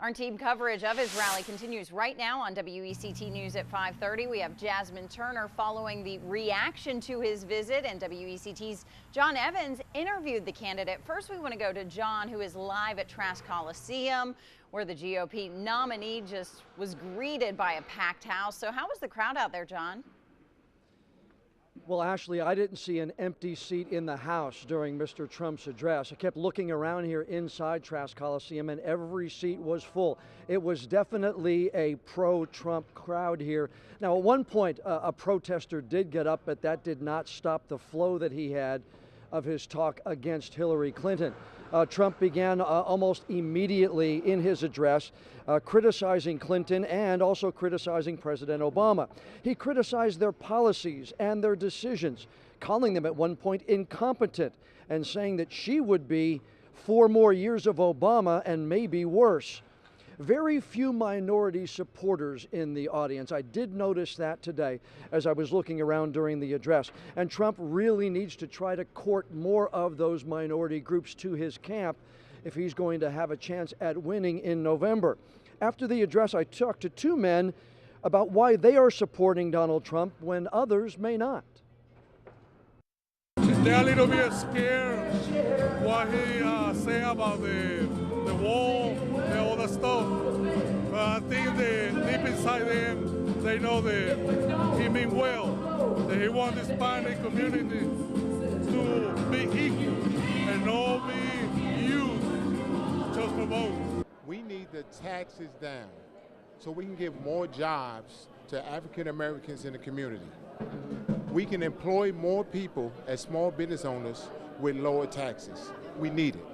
Our team coverage of his rally continues right now on WECT News at 5:30. We have Jasmine Turner following the reaction to his visit, and WECT's John Evans interviewed the candidate. First, we want to go to John, who is live at Trask Coliseum, where the GOP nominee just was greeted by a packed house. So how was the crowd out there, John? Well, Ashley, I didn't see an empty seat in the House during Mr. Trump's address. I kept looking around here inside Trask Coliseum, and every seat was full. It was definitely a pro-Trump crowd here. Now, at one point, a protester did get up, but that did not stop the flow that he had of his talk against Hillary Clinton. Trump began almost immediately in his address criticizing Clinton and also criticizing President Obama. He criticized their policies and their decisions, calling them at one point incompetent and saying that she would be 4 more years of Obama and maybe worse. Very few minority supporters in the audience. I did notice that today as I was looking around during the address. And Trump really needs to try to court more of those minority groups to his camp if he's going to have a chance at winning in November. After the address, I talked to 2 men about why they are supporting Donald Trump when others may not. They're a little bit scared what he say about the wall and all that stuff. But I think that deep inside them, they know that he means well, that he wants the Hispanic community to be equal and not be used just for votes. We need the taxes down so we can give more jobs to African Americans in the community. We can employ more people as small business owners with lower taxes. We need it.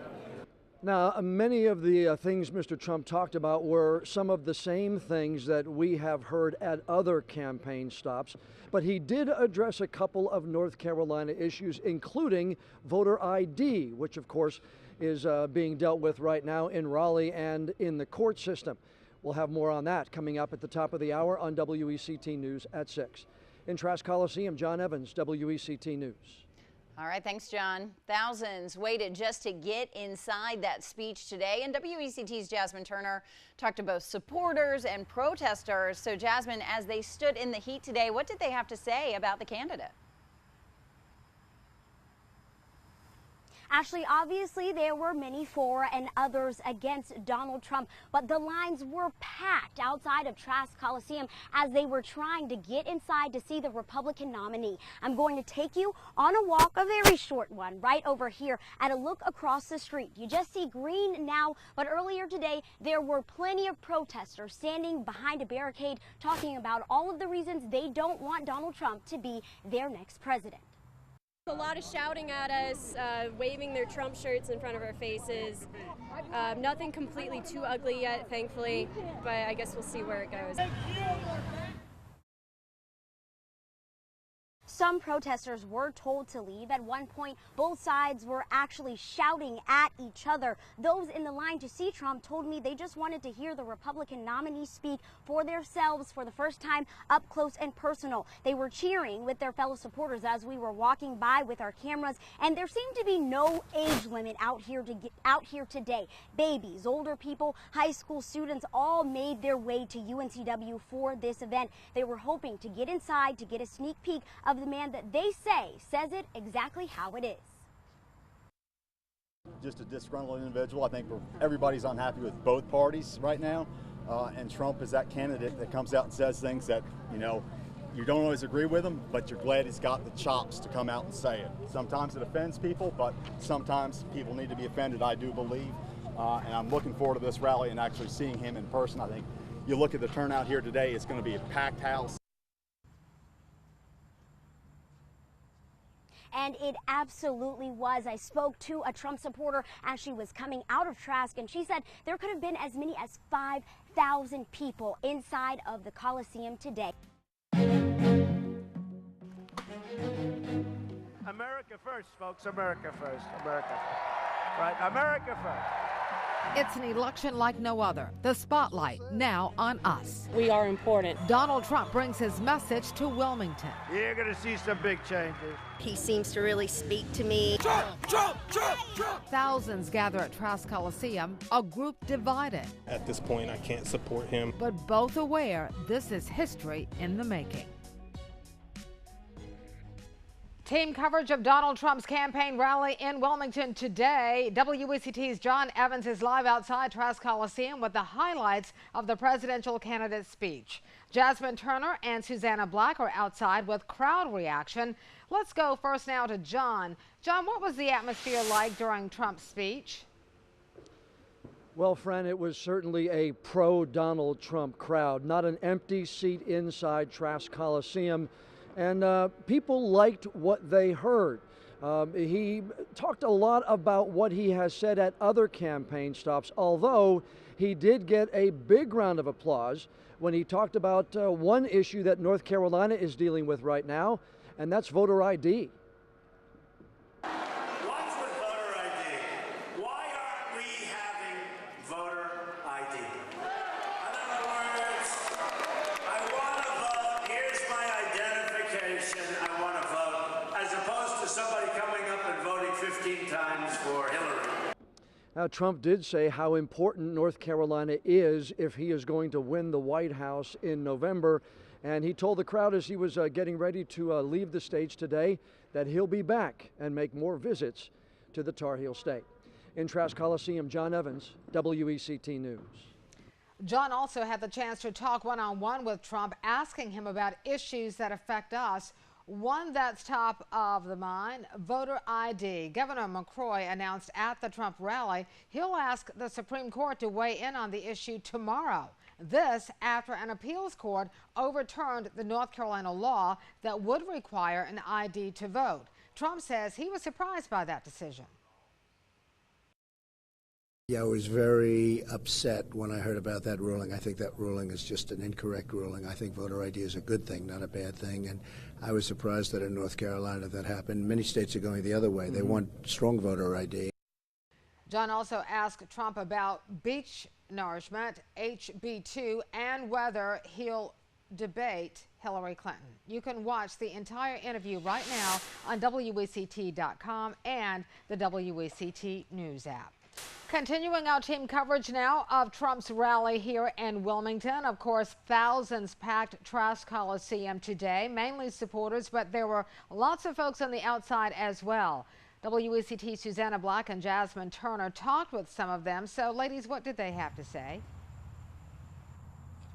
Now, many of the things Mr. Trump talked about were some of the same things that we have heard at other campaign stops, but he did address a couple of North Carolina issues, including voter ID, which of course is being dealt with right now in Raleigh and in the court system. We'll have more on that coming up at the top of the hour on WECT News at 6. In Trask Coliseum, John Evans, WECT News. All right, thanks, John. Thousands waited just to get inside that speech today, and WECT's Jasmine Turner talked to both supporters and protesters. So, Jasmine, as they stood in the heat today, what did they have to say about the candidate? Ashley, obviously there were many for and others against Donald Trump, but the lines were packed outside of Trask Coliseum as they were trying to get inside to see the Republican nominee. I'm going to take you on a walk, a very short one, right over here at a look across the street. You just see green now, but earlier today there were plenty of protesters standing behind a barricade talking about all of the reasons they don't want Donald Trump to be their next president. A lot of shouting at us, waving their Trump shirts in front of our faces. Nothing completely too ugly yet, thankfully, but I guess we'll see where it goes. Some protesters were told to leave. At one point, both sides were actually shouting at each other. Those in the line to see Trump told me they just wanted to hear the Republican nominee speak for themselves for the first time up close and personal. They were cheering with their fellow supporters as we were walking by with our cameras, and there seemed to be no age limit out here today. Babies, older people, high school students all made their way to UNCW for this event. They were hoping to get inside to get a sneak peek of the man that they say says it exactly how it is. Just a disgruntled individual. I think everybody's unhappy with both parties right now, and Trump is that candidate that comes out and says things that, you don't always agree with him, but you're glad he's got the chops to come out and say it. Sometimes it offends people, but sometimes people need to be offended, I do believe, and I'm looking forward to this rally and actually seeing him in person. I think you look at the turnout here today, it's going to be a packed house. And it absolutely was. I spoke to a Trump supporter as she was coming out of Trask, and she said there could have been as many as 5,000 people inside of the Coliseum today. America first, folks. America first. America first. Right? America first. It's an election like no other. The spotlight now on us. We are important. Donald Trump brings his message to Wilmington. You're going to see some big changes. He seems to really speak to me. Trump, Trump, Trump, Trump. Thousands gather at Trask Coliseum, a group divided. At this point, I can't support him. But both aware this is history in the making. Team coverage of Donald Trump's campaign rally in Wilmington today. WECT's John Evans is live outside Trask Coliseum with the highlights of the presidential candidate's speech. Jasmine Turner and Susanna Black are outside with crowd reaction. Let's go first now to John. John, what was the atmosphere like during Trump's speech? Well, friend, it was certainly a pro-Donald Trump crowd, not an empty seat inside Trask Coliseum. And people liked what they heard. He talked a lot about what he has said at other campaign stops, although he did get a big round of applause when he talked about one issue that North Carolina is dealing with right now, and that's voter ID. What's with voter ID? Why aren't we having voter ID? In other words, I want to vote, here's my identification, I want to vote, as opposed to somebody coming up and voting 15 times for Hillary. Now, Trump did say how important North Carolina is if he is going to win the White House in November. And he told the crowd as he was getting ready to leave the stage today that he'll be back and make more visits to the Tar Heel State. In Trask Coliseum, John Evans, WECT News. John also had the chance to talk one-on-one with Trump, asking him about issues that affect us. One that's top of the mind, voter ID. Governor McCrory announced at the Trump rally he'll ask the Supreme Court to weigh in on the issue tomorrow. This after an appeals court overturned the North Carolina law that would require an ID to vote. Trump says he was surprised by that decision. Yeah, I was very upset when I heard about that ruling. I think that ruling is just an incorrect ruling. I think voter ID is a good thing, not a bad thing. And I was surprised that in North Carolina that happened. Many states are going the other way. They want strong voter ID. John also asked Trump about beach nourishment, HB2, and whether he'll debate Hillary Clinton. You can watch the entire interview right now on WECT.com and the WECT News app. Continuing our team coverage now of Trump's rally here in Wilmington. Of course, thousands packed Trask Coliseum today, mainly supporters, but there were lots of folks on the outside as well. WECT Susanna Black and Jasmine Turner talked with some of them. So, ladies, what did they have to say?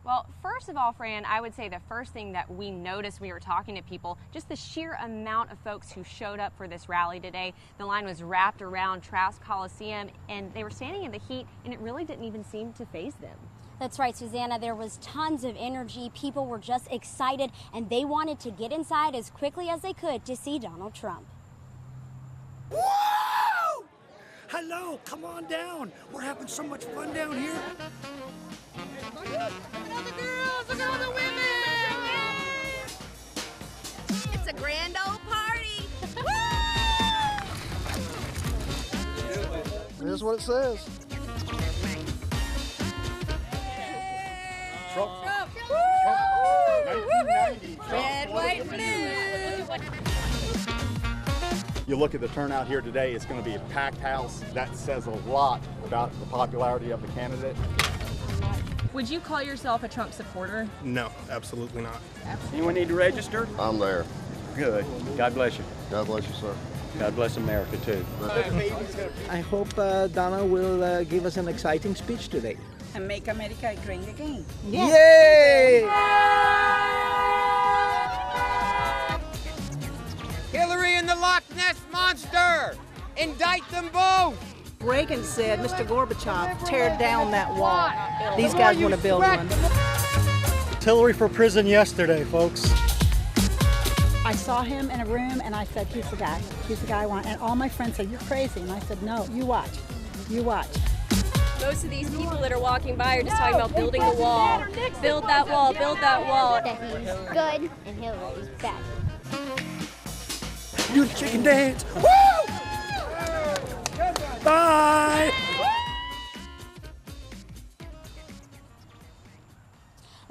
Well, first of all, Fran, I would say the first thing that we noticed when we were talking to people, just the sheer amount of folks who showed up for this rally today. The line was wrapped around Trask Coliseum, and they were standing in the heat, and it really didn't even seem to faze them. That's right, Susanna. There was tons of energy. People were just excited, and they wanted to get inside as quickly as they could to see Donald Trump. Woo! Hello, come on down. We're having so much fun down here. Look at all the girls, look at all the women! It's a grand old party! Here's what it says. Trump. Trump. Red, white, blue. You look at the turnout here today, it's going to be a packed house. That says a lot about the popularity of the candidate. Would you call yourself a Trump supporter? No, absolutely not. Anyone need to register? I'm there. Good. God bless you. God bless you, sir. God bless America, too. I hope Donald will give us an exciting speech today. And make America great again. Yes. Yay! Hillary and the Loch Ness Monster! Indict them both! Reagan said, Mr. Gorbachev, tear down that wall. These guys want to build one. Hillary for prison yesterday, folks. I saw him in a room and I said, he's the guy. He's the guy I want. And all my friends said, you're crazy. And I said, no, you watch. You watch. Most of these people that are walking by are just talking about building the wall. Build that wall, build that wall. That he's good and Hillary's bad. Do the chicken dance. Woo! Bye!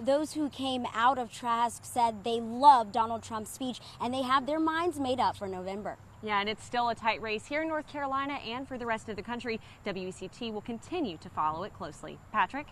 those who came out of Trask said they loved Donald Trump's speech and they have their minds made up for November. Yeah, and it's still a tight race here in North Carolina and for the rest of the country. WECT will continue to follow it closely. Patrick?